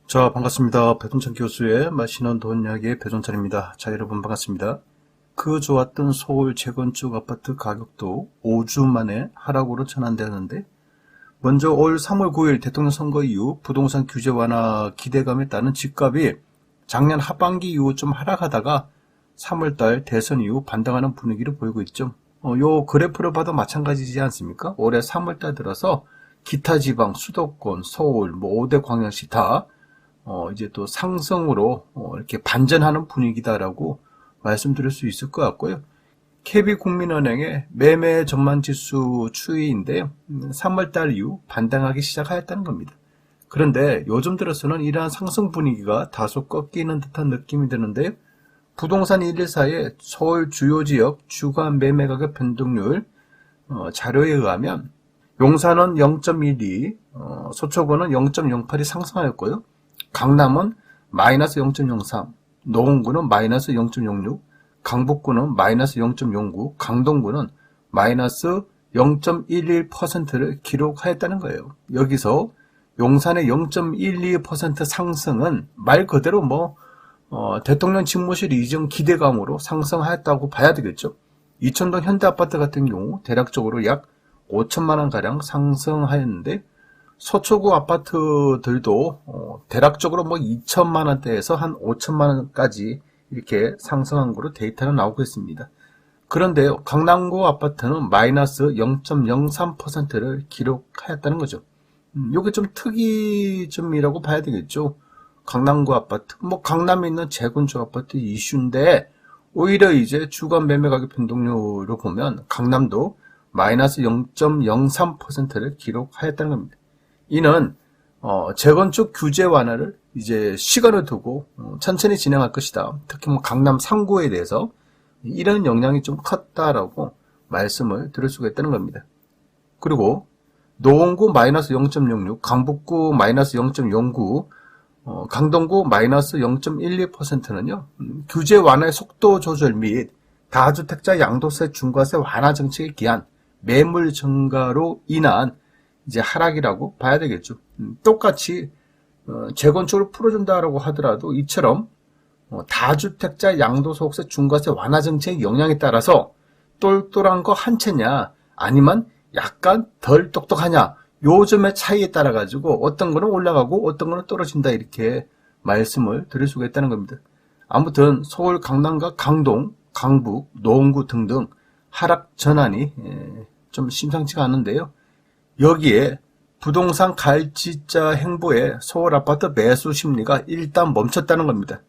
자, 반갑습니다. 배동찬 교수의 맛있는 돈 이야기의 배동찬입니다. 자, 여러분 반갑습니다. 그 좋았던 서울 재건축 아파트 가격도 5주 만에 하락으로 전환되었는데, 먼저 올 3월 9일 대통령 선거 이후 부동산 규제 완화 기대감에 따른 집값이 작년 하반기 이후 좀 하락하다가 3월달 대선 이후 반등하는 분위기를 보이고 있죠. 요 그래프를 봐도 마찬가지지 않습니까? 올해 3월달 들어서 기타 지방, 수도권, 서울, 5대 광역시 다 이제 또 상승으로 이렇게 반전하는 분위기다라고 말씀드릴 수 있을 것 같고요. KB국민은행의 매매 전망 지수 추이인데요. 3월달 이후 반등하기 시작하였다는 겁니다. 그런데 요즘 들어서는 이러한 상승 분위기가 다소 꺾이는 듯한 느낌이 드는데요. 부동산 114의 서울 주요 지역 주간 매매 가격 변동률 자료에 의하면 용산은 0.12, 서초구는 0.08이 상승하였고요. 강남은 마이너스 0.03, 노원구는 마이너스 0.06, 강북구는 마이너스 0.09, 강동구는 마이너스 0.11%를 기록하였다는 거예요. 여기서 용산의 0.12% 상승은 말 그대로 대통령 집무실 이전 기대감으로 상승하였다고 봐야 되겠죠. 이천동 현대아파트 같은 경우 대략적으로 약 5천만 원가량 상승하였는데, 서초구 아파트들도 대략적으로 2천만 원대에서 한 5천만 원까지 이렇게 상승한 거로 데이터는 나오고 있습니다. 그런데 강남구 아파트는 마이너스 0.03%를 기록하였다는 거죠. 이게 좀 특이점이라고 봐야 되겠죠. 강남구 아파트, 강남에 있는 재건축 아파트 이슈인데, 오히려 이제 주간 매매 가격 변동률로 보면 강남도 마이너스 0.03%를 기록하였다는 겁니다. 이는 재건축 규제 완화를 이제 시간을 두고 천천히 진행할 것이다. 특히 강남 3구에 대해서 이런 영향이 좀 컸다라고 말씀을 드릴 수가 있다는 겁니다. 그리고 노원구 마이너스 0.06, 강북구 마이너스 0.09, 강동구 마이너스 0.12%는요, 규제 완화의 속도 조절 및 다주택자 양도세 중과세 완화 정책에 기한 매물 증가로 인한 이제 하락이라고 봐야 되겠죠. 똑같이 재건축을 풀어준다라고 하더라도 이처럼 다주택자 양도소득세 중과세 완화 정책의 영향에 따라서 똘똘한 거 한 채냐 아니면 약간 덜 똑똑하냐, 요즘의 차이에 따라 가지고 어떤 거는 올라가고 어떤 거는 떨어진다, 이렇게 말씀을 드릴 수가 있다는 겁니다. 아무튼 서울 강남과 강동, 강북, 노원구 등등 하락 전환이 좀 심상치가 않은데요. 여기에 부동산 갈지자 행보에 서울 아파트 매수 심리가 일단 멈췄다는 겁니다.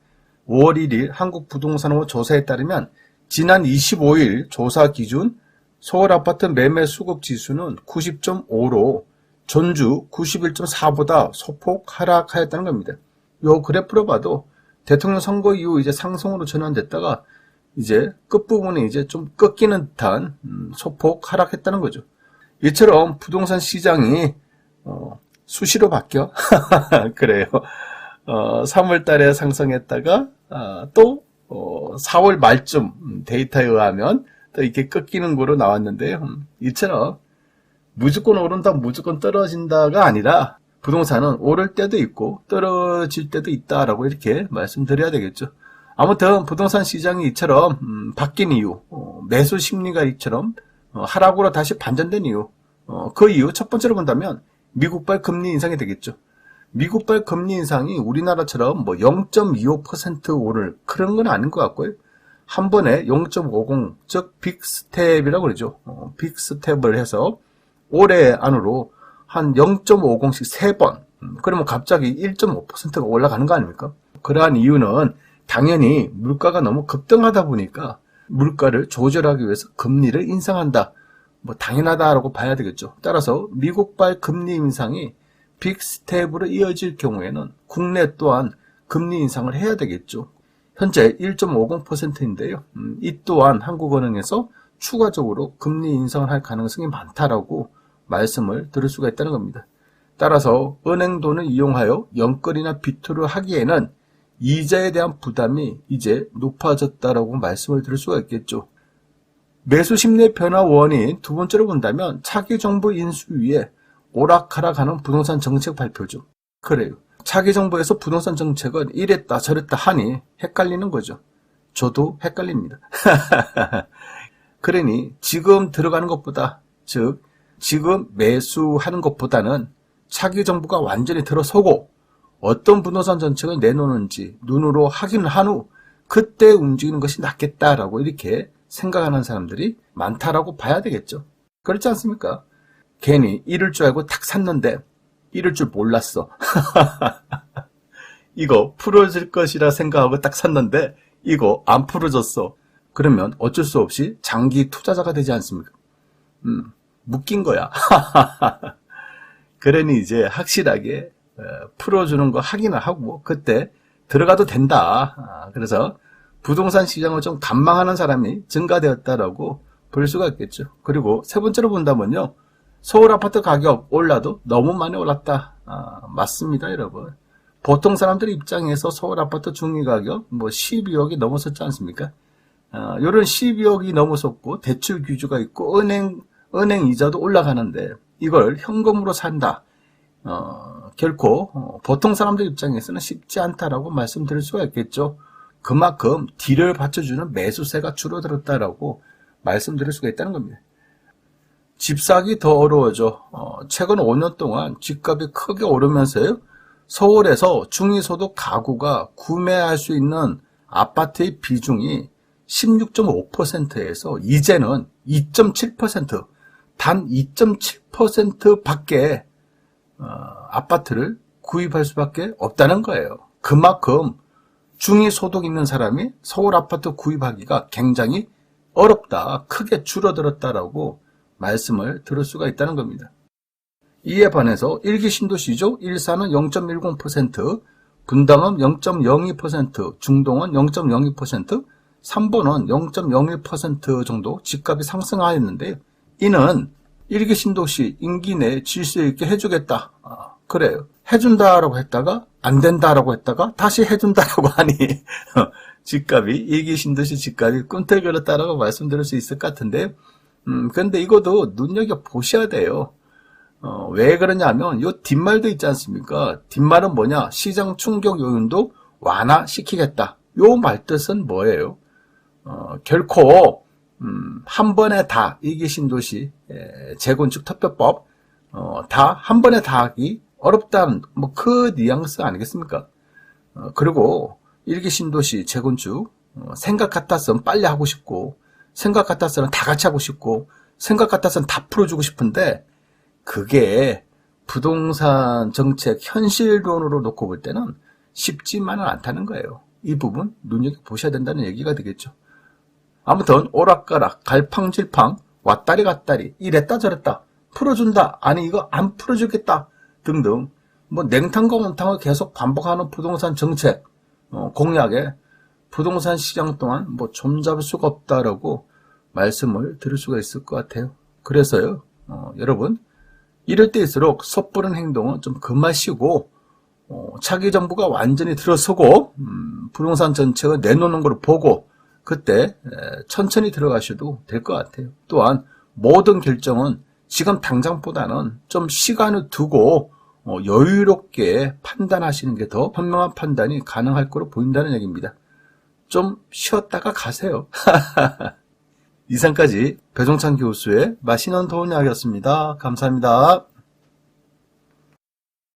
5월 1일 한국부동산원 조사에 따르면 지난 25일 조사 기준 서울 아파트 매매 수급 지수는 90.5로 전주 91.4보다 소폭 하락하였다는 겁니다. 요 그래프로 봐도 대통령 선거 이후 이제 상승으로 전환됐다가 이제 끝부분에 이제 좀 꺾이는 듯한 소폭 하락했다는 거죠. 이처럼 부동산 시장이 수시로 바뀌어. 그래요. 3월 달에 상승했다가 또 4월 말쯤 데이터에 의하면 또 이렇게 꺾이는 거로 나왔는데요. 이처럼 무조건 오른다, 무조건 떨어진다가 아니라 부동산은 오를 때도 있고 떨어질 때도 있다라고 이렇게 말씀드려야 되겠죠. 아무튼 부동산 시장이 이처럼 바뀐 이유, 매수 심리가 이처럼 하락으로 다시 반전된 이유, 그 이유 첫 번째로 본다면 미국발 금리 인상이 되겠죠. 미국발 금리 인상이 우리나라처럼 0.25% 오를 그런 건 아닌 것 같고요. 한 번에 0.50, 즉 빅스텝이라고 그러죠. 빅스텝을 해서 올해 안으로 한 0.50씩 3번, 그러면 갑자기 1.5%가 올라가는 거 아닙니까? 그러한 이유는 당연히 물가가 너무 급등하다 보니까 물가를 조절하기 위해서 금리를 인상한다. 당연하다라고 봐야 되겠죠. 따라서 미국발 금리 인상이 빅스텝으로 이어질 경우에는 국내 또한 금리 인상을 해야 되겠죠. 현재 1.50%인데요. 이 또한 한국은행에서 추가적으로 금리 인상을 할 가능성이 많다라고 말씀을 드릴 수가 있다는 겁니다. 따라서 은행 돈을 이용하여 연끌이나 비투를 하기에는 이자에 대한 부담이 이제 높아졌다라고 말씀을 드릴 수가 있겠죠. 매수 심리의 변화 원인 두 번째로 본다면 차기 정부 인수위에 오락가락하는 부동산 정책 발표죠. 그래요. 차기 정부에서 부동산 정책은 이랬다 저랬다 하니 헷갈리는 거죠. 저도 헷갈립니다. 그러니 지금 들어가는 것보다, 즉 지금 매수하는 것보다는 차기 정부가 완전히 들어서고 어떤 부동산 정책을 내놓는지 눈으로 확인을 한 후 그때 움직이는 것이 낫겠다라고 이렇게 생각하는 사람들이 많다라고 봐야 되겠죠. 그렇지 않습니까? 괜히 이럴 줄 알고 탁 샀는데 이럴 줄 몰랐어. 이거 풀어질 것이라 생각하고 딱 샀는데 이거 안 풀어졌어. 그러면 어쩔 수 없이 장기 투자자가 되지 않습니까? 묶인 거야. 그러니 이제 확실하게 풀어주는 거 확인을 하고 그때 들어가도 된다. 그래서 부동산 시장을 좀 관망하는 사람이 증가되었다라고 볼 수가 있겠죠. 그리고 세 번째로 본다면요. 서울 아파트 가격 올라도 너무 많이 올랐다. 맞습니다, 여러분. 보통 사람들 입장에서 서울 아파트 중위 가격 12억이 넘어섰지 않습니까? 요런 12억이 넘어섰고 대출 규제가 있고 은행 이자도 올라가는데 이걸 현금으로 산다. 결코 보통 사람들 입장에서는 쉽지 않다라고 말씀드릴 수가 있겠죠. 그만큼 뒤를 받쳐주는 매수세가 줄어들었다라고 말씀드릴 수가 있다는 겁니다. 집 사기 더 어려워져. 최근 5년 동안 집값이 크게 오르면서요. 서울에서 중위소득 가구가 구매할 수 있는 아파트의 비중이 16.5%에서 이제는 2.7%, 단 2.7% 밖에 아파트를 구입할 수밖에 없다는 거예요. 그만큼 중위소득 있는 사람이 서울 아파트 구입하기가 굉장히 어렵다, 크게 줄어들었다라고 말씀을 들을 수가 있다는 겁니다. 이에 반해서 1기 신도시죠. 일산은 0.10%, 분당은 0.02%, 중동은 0.02%, 3번은 0.01% 정도 집값이 상승하였는데요. 이는 1기 신도시 임기 내에 질서 있게 해주겠다. 그래요. 해준다라고 했다가 안 된다라고 했다가 다시 해준다라고 하니 집값이 1기 신도시 집값이 꿈틀거렸다라고 말씀드릴 수 있을 것 같은데 그런데 이것도 눈여겨보셔야 돼요. 왜 그러냐면 요 뒷말도 있지 않습니까? 뒷말은 뭐냐? 시장 충격 요인도 완화시키겠다. 요 말뜻은 뭐예요? 결코 한 번에 다 1기 신도시 재건축 특별법 다 한 번에 다 하기 어렵다는 그 뉘앙스 아니겠습니까? 그리고 1기 신도시 재건축 생각 같았으면 빨리 하고 싶고 생각 같았으면 다 같이 하고 싶고 생각 같았으면 다 풀어주고 싶은데 그게 부동산 정책 현실론으로 놓고 볼 때는 쉽지만은 않다는 거예요. 이 부분 눈여겨보셔야 된다는 얘기가 되겠죠. 아무튼 오락가락 갈팡질팡 왔다리 갔다리 이랬다 저랬다 풀어준다 아니 이거 안 풀어주겠다 등등 냉탕과 온탕을 계속 반복하는 부동산 정책 공약에 부동산 시장 동안 좀잡을 수가 없다라고 말씀을 드릴 수가 있을 것 같아요. 그래서요 여러분 이럴 때일수록 섣부른 행동은 좀 그마시고 차기 정부가 완전히 들어서고 부동산 정책을 내놓는 걸 보고 그때 천천히 들어가셔도 될 것 같아요. 또한 모든 결정은 지금 당장보다는 좀 시간을 두고 여유롭게 판단하시는 게 더 현명한 판단이 가능할 거로 보인다는 얘기입니다. 좀 쉬었다가 가세요. 이상까지 배종찬 교수의 맛있는 도움 이야기였습니다. 감사합니다.